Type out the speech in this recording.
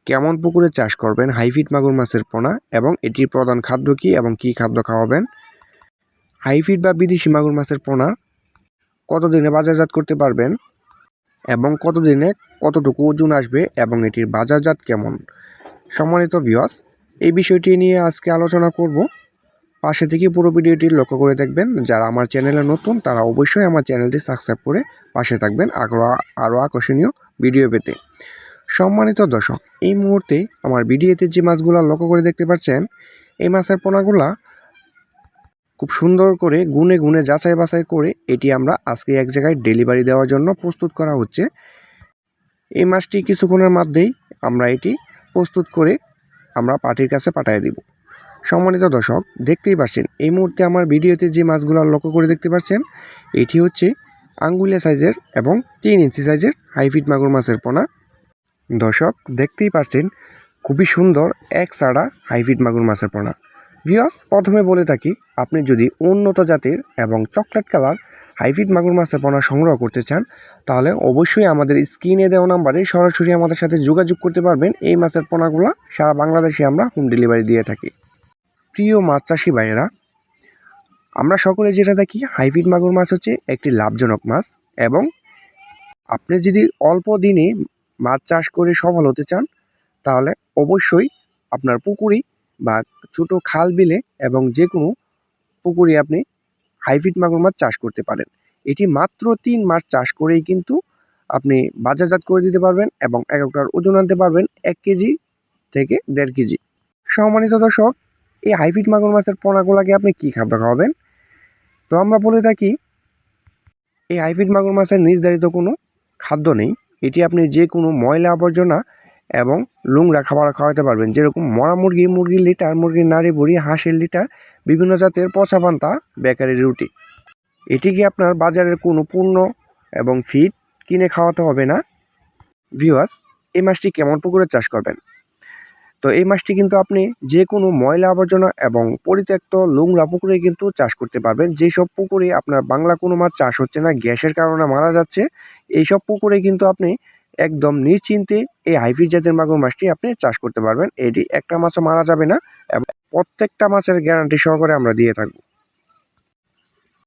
কেমন পুকুরে চাষ করবেন হাইফিড মাগুর মাছের পোনা এবং এটির প্রধান খাদ্য কী এবং কী খাদ্য খাওয়াবেন, হাইফিড বা বিদেশি মাগুর মাছের পোনা কতদিনে বাজারজাত করতে পারবেন এবং কতদিনে কতটুকু ওজন আসবে এবং এটির বাজারজাত কেমন। সম্মানিত ভিউয়ার্স, এই বিষয়টি নিয়ে আজকে আলোচনা করব। পাশে থেকে পুরো ভিডিওটি লক্ষ্য করে দেখবেন। যারা আমার চ্যানেলে নতুন তারা অবশ্যই আমার চ্যানেলটি সাবস্ক্রাইব করে পাশে থাকবেন আরও আকর্ষণীয় ভিডিও পেতে। সম্মানিত দর্শক, এই মুহূর্তে আমার ভিডিওতে যে মাছগুলো লক্ষ্য করে দেখতে পাচ্ছেন, এই মাছের পোনাগুলা খুব সুন্দর করে গুনে গুনে যাচাই বাছাই করে এটি আমরা আজকে এক জায়গায় ডেলিভারি দেওয়ার জন্য প্রস্তুত করা হচ্ছে। এই মাছটি কিছুক্ষণের মধ্যেই আমরা এটি প্রস্তুত করে আমরা পার্টির কাছে পাঠিয়ে দিব। সম্মানিত দর্শক, দেখতেই পাচ্ছেন এই মুহূর্তে আমার ভিডিওতে যে মাছগুলো লক্ষ্য করে দেখতে পাচ্ছেন, এটি হচ্ছে আঙ্গুলিয়া সাইজের এবং 3 ইঞ্চি সাইজের হাইফিড মাগুর মাছের পোনা। দর্শক, দেখতেই পাচ্ছেন খুবই সুন্দর এক সাড়া হাইফিড মাগুর মাছের পোনা। ভিউয়ার্স, প্রথমে বলে থাকি, আপনি যদি উন্নত জাতের এবং চকলেট কালার হাইফিড মাগুর মাছের পোনা সংগ্রহ করতে চান তাহলে অবশ্যই আমাদের স্ক্রিনে দেওয়া নাম্বারে সরাসরি আমাদের সাথে যোগাযোগ করতে পারবেন। এই মাছের পোনাগুলো সারা বাংলাদেশে আমরা হোম ডেলিভারি দিয়ে থাকি। প্রিয় মাছ চাষি ভাইয়েরা, আমরা সকলে যেটা দেখি হাইফিড মাগুর মাছ হচ্ছে একটি লাভজনক মাছ এবং আপনি যদি অল্প দিনে মাছ চাষ করে সফল হতে চান তাহলে অবশ্যই আপনার পুকুরে বা ছোটো খাল বিলে এবং যে কোনো পুকুরে আপনি হাইফিড মাগুর মাছ চাষ করতে পারেন। এটি মাত্র 3 মাস চাষ করেই কিন্তু আপনি বাজারজাত করে দিতে পারবেন এবং একটার ওজন আনতে পারবেন 1 কেজি থেকে 1.5 কেজি। সম্মানিত দর্শক, এই হাইফিড মাগুর মাছের পোনাগুলোকে আপনি কী খাদ্য খাওয়াবেন? তো আমরা বলে থাকি, এই হাইফিড মাগুর মাছের নির্ধারিত কোনো খাদ্য নেই। এটি আপনি যে কোনো ময়লা আবর্জনা এবং নোংরা খাবার খাওয়াতে পারবেন, যেরকম মরা মুরগি, মুরগির লিটার, মুরগির নাড়ি ভুড়ি, হাঁসের লিটার, বিভিন্ন জাতের পচা পান্তা, বেকারি রুটি। এটিকে আপনার বাজারের কোনো পণ্য এবং ফিড কিনে খাওয়াতে হবে না। ভিউয়ার্স, এই মাছটি কেমন পুকুরে চাষ করবেন? তো এই মাছটি কিন্তু আপনি যে কোনো ময়লা আবর্জনা এবং পরিত্যক্ত নোংরা পুকুরে কিন্তু চাষ করতে পারবেন। যেসব পুকুরে আপনার বাংলা কোনো মাছ চাষ হচ্ছে না, গ্যাসের কারণে মারা যাচ্ছে, এইসব পুকুরে কিন্তু আপনি একদম নিশ্চিন্তে এই হাইফিড জাতের মাগুর মাছটি আপনি চাষ করতে পারবেন। এটি একটা মাছও মারা যাবে না এবং প্রত্যেকটা মাছের গ্যারান্টি সহকারে আমরা দিয়ে থাকবো।